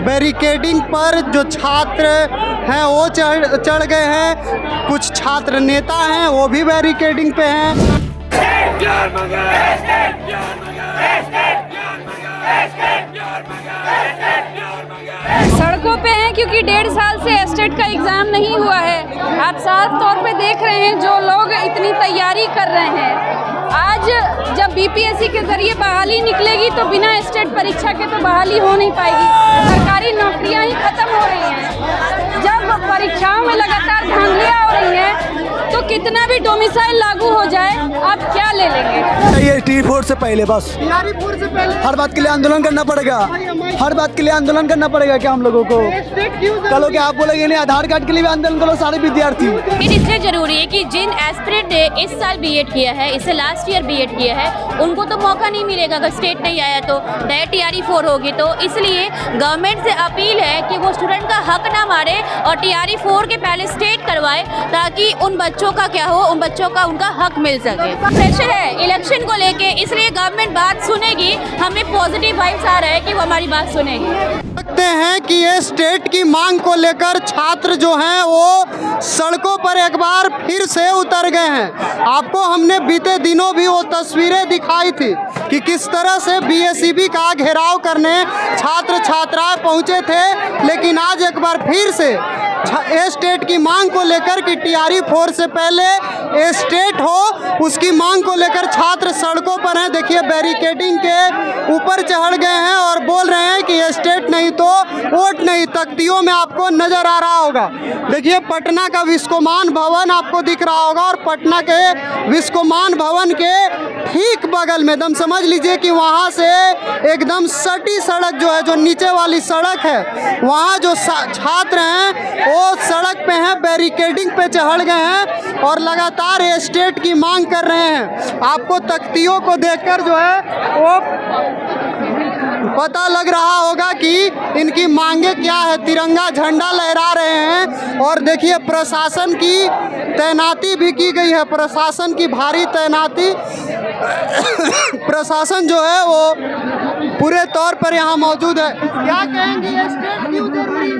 Barricading पर जो छात्र हैं वो चढ़ गए हैं, कुछ छात्र नेता हैं वो भी बैरिकेडिंग पे हैं। सड़कों पे हैं क्योंकि 1.5 साल से एस्टेट का एग्ज़ाम नहीं हुआ है। आप साफ तौर पे देख रहे हैं जो लोग इतनी तैयारी कर रहे हैं। आज जब बीपीएससी के ज़रिए बहाली निकलेगी तो बिना एस्टेट परीक्षा के तो बहाली हो नहीं पाएगी। सरकारी नौकरियां ही ख़त्म हो रही हैं। जब परीक्षाओं में लगातार धांधलियाँ हो रही हैं तो कितना भी डोमिसाइल लागू हो जाए आप क्या ले लेंगे? ये T4 से पहले बस हर बात के लिए आंदोलन करना पड़ेगा। हर बात के लिए आंदोलन करना पड़ेगा क्या हम लोगों को? कल क्या आप बोलेंगे नहीं आधार कार्ड के लिए भी आंदोलन करो सारे विद्यार्थी। इसलिए जरूरी है कि जिन एस्पिरेंट ने इस साल बीएड किया है, इससे लास्ट ईयर बीएड किया है, उनको तो मौका नहीं मिलेगा। अगर स्टेट नहीं आया तो डायरेक्ट TRE4 होगी। तो इसलिए गवर्नमेंट से अपील है कि वो स्टूडेंट का हक ना मारे और TRE4 के पहले स्टेट करवाए ताकि उन बच्चों का क्या हो, उन बच्चों का उनका हक मिल सके। प्रेशर है इलेक्शन को लेके, इसलिए गवर्नमेंट बात सुनेगी। हमें पॉजिटिव वाइब्स आ रहा है कि वो हमारी बात सुनेगी। लगते हैं कि ये स्टेट की मांग को लेकर छात्र जो हैं वो सड़कों पर एक बार फिर से उतर गए हैं। आपको हमने बीते दिनों भी वो तस्वीरें दिखाई थी कि किस तरह से BSEB का घेराव करने छात्र छात्राएं पहुंचे थे, लेकिन आज एक बार फिर से स्टेट की मांग को लेकर कि TRE4 से पहले स्टेट हो, उसकी मांग को लेकर छात्र सड़कों पर हैं। देखिए बैरिकेडिंग के ऊपर चढ़ गए हैं और बोल रहे हैं कि स्टेट नहीं तो वोट नहीं। तख्तियों में आपको नजर आ रहा होगा, देखिए पटना का विश्वमान भवन आपको दिख रहा होगा और पटना के विश्वमान भवन के ठीक बगल में एकदम समझ लीजिए कि वहाँ से एकदम सटी सड़क जो है, जो नीचे वाली सड़क है, वहाँ जो छात्र हैं वो सड़क पे हैं, बैरिकेडिंग पे चढ़ गए हैं और लगातार स्टेट की मांग कर रहे हैं। आपको तख्तियों को देखकर जो है वो पता लग रहा होगा कि इनकी मांगे क्या है। तिरंगा झंडा लहरा रहे हैं और देखिए प्रशासन की तैनाती भी की गई है। प्रशासन की भारी तैनाती प्रशासन जो है वो पूरे तौर पर यहाँ मौजूद है। क्या कहेंगे, स्टेट क्यों जरूरी है,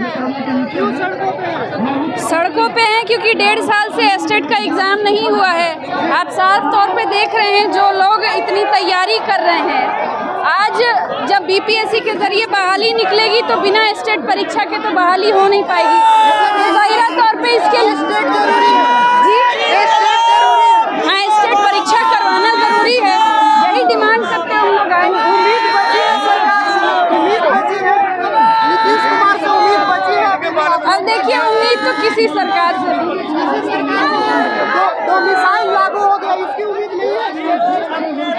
क्यों सड़कों पे हैं? सड़कों पे हैं क्योंकि 1.5 साल से एस्टेट का एग्ज़ाम नहीं हुआ है। आप साफ तौर पे देख रहे हैं जो लोग इतनी तैयारी कर रहे हैं। आज जब बीपीएससी के ज़रिए बहाली निकलेगी तो बिना एस्टेट परीक्षा के तो बहाली हो नहीं पाएगी। ज़ाहिरा तौर पे इसके लिए स्टेट जरूरी है जी, हाँ स्टेट परीक्षा करवाना ज़रूरी है। यही डिमांड करते हैं हम लोग। अब देखिए उम्मीद तो किसी सरकार से नहीं लागू हो गया, इसकी उम्मीद नहीं है।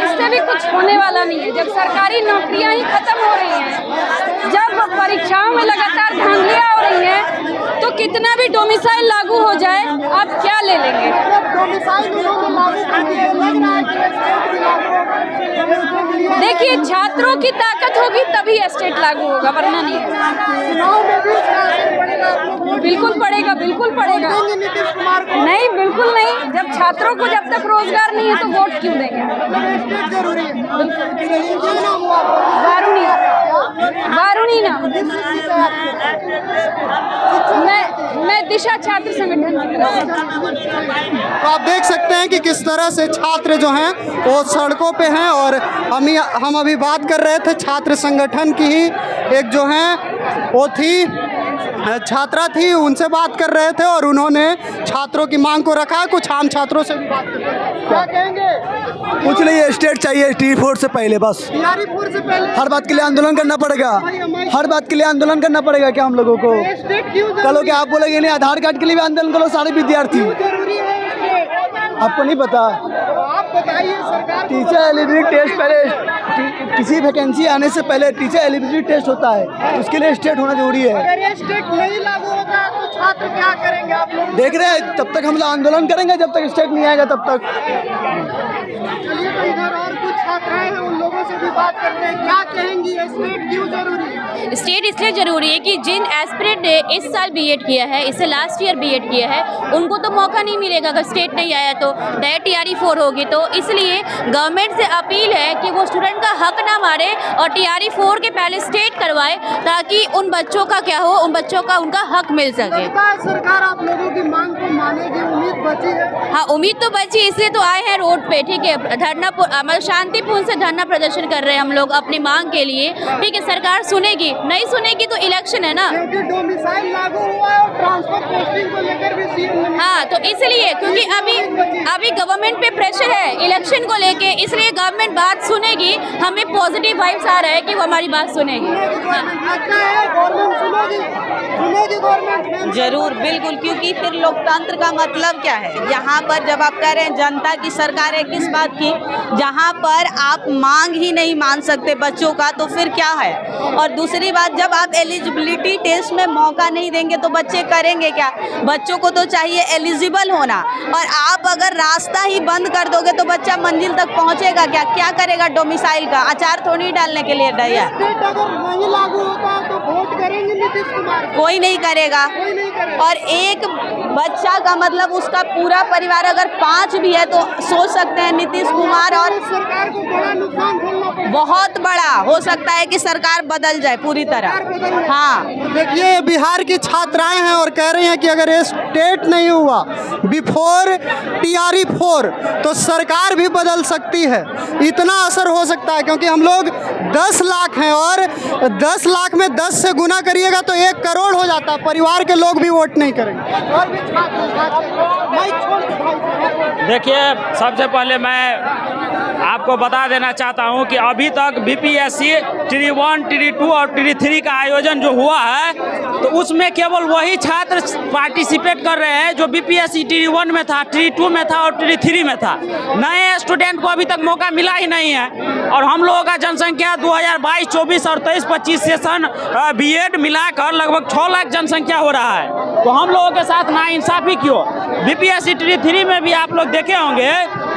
इससे भी कुछ होने वाला नहीं है। जब सरकारी नौकरियां ही खत्म हो रही हैं, जब परीक्षाओं में लगातार धांधलियां हो रही हैं, तो कितना भी डोमिसाइल लागू हो जाए आप क्या ले लेंगे? देखिए छात्रों की ताकत होगी तभी स्टेट लागू होगा, वरना नहीं। बिल्कुल पड़ेगा, बिल्कुल पड़ेगा। नहीं, बिल्कुल नहीं। जब छात्रों को जब तक रोजगार नहीं है तो वोट क्यों देंगे? वारुणी नाम, मैं दिशा छात्र संगठन की तरफ। तो आप देख सकते हैं कि किस तरह से छात्र जो हैं वो सड़कों पे हैं और हम अभी बात कर रहे थे छात्र संगठन की ही एक जो है वो थी छात्रा थी, उनसे बात कर रहे थे और उन्होंने छात्रों की मांग को रखा है। कुछ आम छात्रों से भी बात कर रहे हैं। क्या कहेंगे? कुछ नहीं, स्टेट चाहिए T4 से पहले बस। TRE4 से पहले हर बात के लिए आंदोलन करना पड़ेगा। हर बात के लिए आंदोलन करना पड़ेगा क्या हम लोगों को? कल क्या आप बोलेंगे नहीं आधार कार्ड के लिए भी आंदोलन करो सारे विद्यार्थी। आपको नहीं पता? आप बताइए, सरकार टीचर एलिजिबिलिटी टेस्ट पहले किसी वैकेंसी आने से पहले टीचर एलिजिबिलिटी टेस्ट होता है, उसके लिए स्टेट होना जरूरी है। अगर ये स्टेट नहीं लागू होगा तो छात्र क्या करेंगे? आप लोग देख रहे हैं, तब तक हम लोग आंदोलन करेंगे जब तक स्टेट नहीं आएगा तब तक। चलिए, तो इधर और कुछ छात्राएं हैं, उन लोगों से भी बात करते हैं, क्या कहेंगी स्टेट क्यों जरूरी है? स्टेट इसलिए जरूरी है कि जिन एस्पिरेंट ने इस साल बीएड किया है, इससे लास्ट ईयर बीएड किया है, उनको तो मौका नहीं मिलेगा अगर स्टेट नहीं आया तो, डायरेक्ट टीआरई 4 होगी। तो इसलिए गवर्नमेंट से अपील है कि वो स्टूडेंट का हक ना मारे और टीआरई 4 के पहले स्टेट करवाए, ताकि उन बच्चों का क्या हो, उन बच्चों का उनका हक मिल सके। लगता है सरकार आप लोगों की मांग को मानेगी, उम्मीद बची है? हाँ, उम्मीद तो बची, इसलिए तो आए हैं रोड पे। ठीक है, धरना मतलब शांतिपूर्ण से धरना प्रदर्शन कर रहे हैं हम लोग अपनी मांग के लिए। ठीक है, सरकार सुनेगी, नहीं सुनेगी तो इलेक्शन है ना। क्योंकि डोमिसाइल लागू हुआ है और ट्रांसफर पोस्टिंग को लेकर भी सीएम हाँ, तो इसलिए क्योंकि अभी गवर्नमेंट पे प्रेशर है इलेक्शन को लेके, इसलिए गवर्नमेंट बात सुनेगी। हमें पॉजिटिव वाइब्स आ रहा है कि वो हमारी बात सुनेगी। लगता है गवर्नमेंट सुनेगी गवर्नमेंट जरूर, बिल्कुल, क्योंकि फिर लोकतंत्र का मतलब क्या है? यहाँ पर जब आप कह रहे हैं जनता की सरकार है, किस बात की? जहाँ पर आप मांग ही नहीं मान सकते बच्चों का, तो फिर क्या है? और दूसरी बात, जब आप एलिजिबिलिटी टेस्ट में मौका नहीं देंगे तो बच्चे करेंगे क्या? बच्चों को तो चाहिए एलिजिबल होना, और आप अगर रास्ता ही बंद कर दोगे तो बच्चा मंजिल तक पहुँचेगा क्या? क्या करेगा डोमिसाइल का? अचार थोड़ी डालने के लिए डरिया। स्टेट अगर नहीं लागू होता तो वोट करेंगे नीतीश कुमार? कोई नहीं करेगा। कोई नहीं करेगा। और एक बच्चा का मतलब उसका पूरा परिवार अगर 5 भी है तो सोच सकते हैं नीतीश कुमार, और सरकार को बड़ा नुकसान झेलना पड़ेगा। बहुत बड़ा हो सकता है कि सरकार बदल जाए पूरी तरह। हाँ, देखिए बिहार की छात्राएं हैं और कह रही हैं कि अगर ये स्टेट नहीं हुआ बिफोर टीआरई 4 तो सरकार भी बदल सकती है। इतना असर हो सकता है, क्योंकि हम लोग 10 लाख हैं और 10 लाख में 10 से गुना करिएगा तो 1 करोड़ हो जाता है। परिवार के लोग भी वोट नहीं करेंगे। और भी देखिए, सबसे पहले मैं आपको बता देना चाहता हूं कि अभी तक बीपीएससी टिरी 1, टिरी 2 और टिरी 3 का आयोजन जो हुआ है, तो उसमें केवल वही छात्र पार्टिसिपेट कर रहे हैं जो बीपीएससी टिरी 1 में था, टिरी 2 में था और टिरी 3 में था। नए स्टूडेंट को अभी तक मौका मिला ही नहीं है। और हम लोगों का जनसंख्या 2022, 24 और 23, 25 सेशन बीएड मिलाकर लगभग 6 लाख जनसंख्या हो रहा है। तो हम लोगों के साथ नाइंसाफी क्यों? बीपीएससी टिरी 3 में भी आप लोग देखे होंगे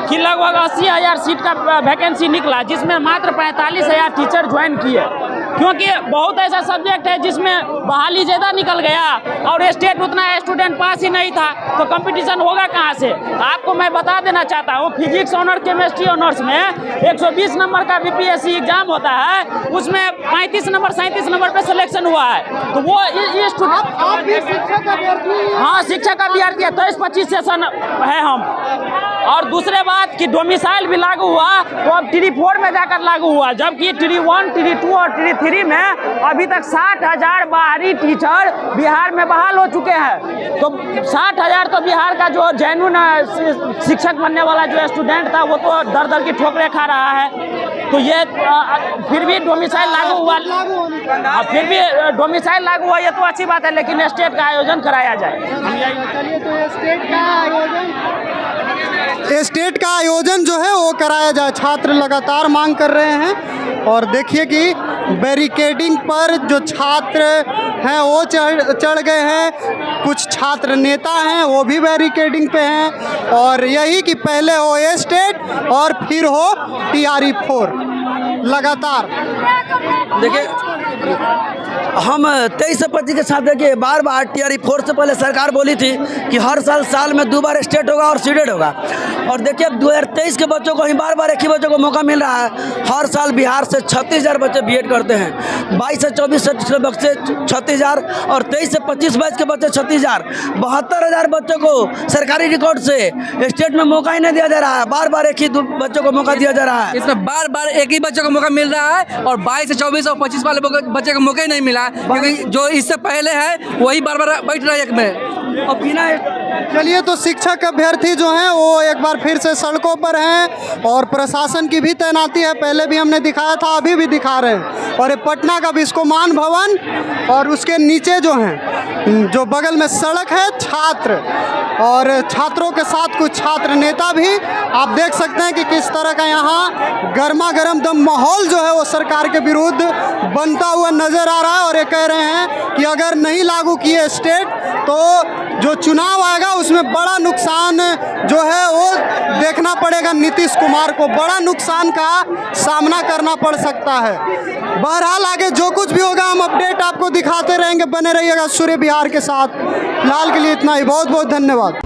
कि लगभग 80,000 सीट का वैकेंसी निकला, जिसमें मात्र 45,000 टीचर ज्वाइन किए, क्योंकि बहुत ऐसा सब्जेक्ट है जिसमें बहाली ज़्यादा निकल गया और स्टेट उतना स्टूडेंट पास ही नहीं था, तो कंपटीशन होगा कहाँ से? आपको मैं बता देना चाहता हूँ, फिजिक्स ऑनर, केमिस्ट्री ऑनर्स में 120 नंबर का बीपीएससी एग्जाम होता है, उसमें 35 नंबर 37 नंबर पे सिलेक्शन हुआ है। तो वो ये शिक्षक अभ्यर्थी? हाँ, शिक्षक अभ्यर्थी है, 23-25 सेशन है हम। और दूसरे बात कि डोमिसाइल भी लागू हुआ तो अब टिरी 4 में जाकर लागू हुआ, जबकि टिरी 1, टिरी 2 और टिरी 3 में अभी तक 60,000 बाहरी टीचर बिहार में बहाल हो चुके हैं। तो 60,000 तो बिहार का जो जेन्युइन शिक्षक बनने वाला जो स्टूडेंट था वो तो दर दर की ठोकरें खा रहा है। तो ये फिर भी डोमिसाइल लागू हुआ, फिर भी डोमिसाइल लागू हुआ, ये तो अच्छी बात है, लेकिन स्टेट का आयोजन कराया जाए। चलिए, तो स्टेट का आयोजन जो है वो कराया जाए, छात्र लगातार मांग कर रहे हैं। और देखिए कि बैरिकेडिंग पर जो छात्र हैं वो चढ़ गए हैं, कुछ छात्र नेता हैं वो भी बैरिकेडिंग पे हैं, और यही कि पहले हो ये स्टेट और फिर हो टीआरई 4 लगातार। देखिए, हम 23 से 25 के साथ देखिए बार बार टीआरई 4 से पहले सरकार बोली थी कि हर साल में 2 बार स्टेट होगा और सीडेड होगा। और देखिए 2023 के बच्चों को ही बार एक ही बच्चों को मौका मिल रहा है। हर साल बिहार से 36,000 बच्चे बीएड करते हैं, 22 से 24 के बच्चे 36,000 और 23 से 25 बैच के बच्चे 36,000, 72,000 बच्चों को सरकारी रिकॉर्ड से स्टेट में मौका ही नहीं दिया जा रहा है। बार एक ही बच्चों को मौका दिया जा रहा है। इसमें बार एक ही बच्चों को मौका मिल रहा है और 22 से 24 और 25 वाले बच्चे को मौका ही नहीं मिला, क्योंकि जो इससे पहले है वही बार बैठ रहा है एक में। और बिना चलिए, तो शिक्षक अभ्यर्थी जो हैं वो एक बार फिर से सड़कों पर हैं और प्रशासन की भी तैनाती है। पहले भी हमने दिखाया था, अभी भी दिखा रहे हैं। और ये पटना का बिस्कोमान भवन और उसके नीचे जो हैं, जो बगल में सड़क है, छात्र और छात्रों के साथ कुछ छात्र नेता भी। आप देख सकते हैं कि किस तरह का यहाँ गर्मा गर्म दम माहौल जो है वो सरकार के विरुद्ध बनता हुआ नज़र आ रहा है। और ये कह रहे हैं कि अगर नहीं लागू किए स्टेट तो जो चुनाव आएगा उसमें बड़ा नुकसान जो है वो देखना पड़ेगा। नीतीश कुमार को बड़ा नुकसान का सामना करना पड़ सकता है। बहरहाल आगे जो कुछ भी होगा हम अपडेट आपको दिखाते रहेंगे। बने रहिएगा सूर्य बिहार के साथ। फिलहाल के लिए इतना ही, बहुत बहुत धन्यवाद।